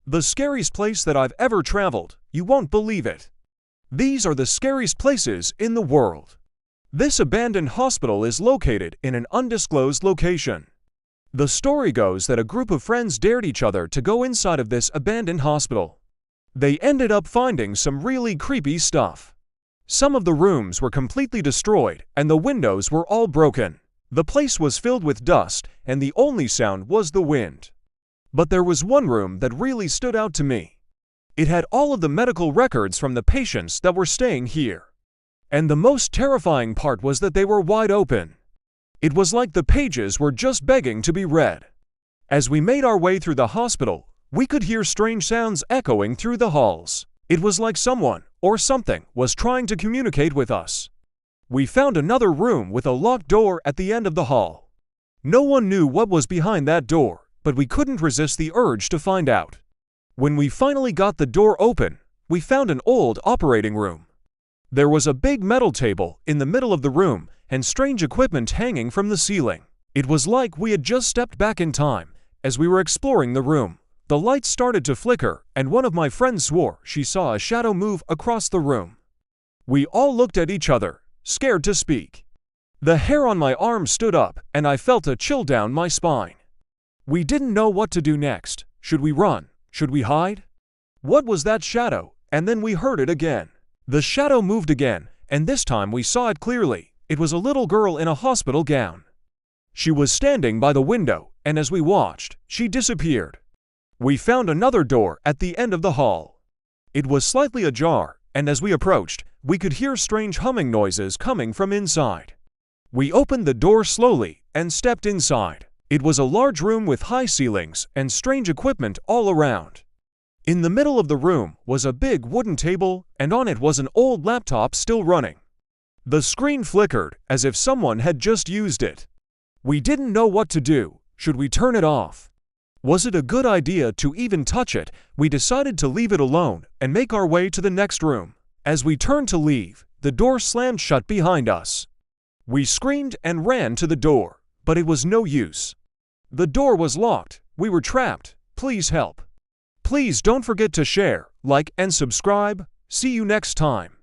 The scariest place that I've ever traveled, you won't believe it. These are the scariest places in the world. This abandoned hospital is located in an undisclosed location. The story goes that a group of friends dared each other to go inside of this abandoned hospital. They ended up finding some really creepy stuff. Some of the rooms were completely destroyed and the windows were all broken. The place was filled with dust and the only sound was the wind. But there was one room that really stood out to me. It had all of the medical records from the patients that were staying here. And the most terrifying part was that they were wide open. It was like the pages were just begging to be read. As we made our way through the hospital, we could hear strange sounds echoing through the halls. It was like someone or something was trying to communicate with us. We found another room with a locked door at the end of the hall. No one knew what was behind that door, but we couldn't resist the urge to find out. When we finally got the door open, we found an old operating room. There was a big metal table in the middle of the room and strange equipment hanging from the ceiling. It was like we had just stepped back in time. As we were exploring the room, the lights started to flicker and one of my friends swore she saw a shadow move across the room. We all looked at each other, scared to speak. The hair on my arm stood up and I felt a chill down my spine. We didn't know what to do next. Should we run? Should we hide? What was that shadow? And then we heard it again. The shadow moved again, and this time we saw it clearly. It was a little girl in a hospital gown. She was standing by the window, and as we watched, she disappeared. We found another door at the end of the hall. It was slightly ajar, and as we approached, we could hear strange humming noises coming from inside. We opened the door slowly and stepped inside. It was a large room with high ceilings and strange equipment all around. In the middle of the room was a big wooden table, and on it was an old laptop still running. The screen flickered as if someone had just used it. We didn't know what to do. Should we turn it off? Was it a good idea to even touch it? We decided to leave it alone and make our way to the next room. As we turned to leave, the door slammed shut behind us. We screamed and ran to the door, but it was no use. The door was locked. We were trapped. Please help. Please don't forget to share, like, and subscribe. See you next time.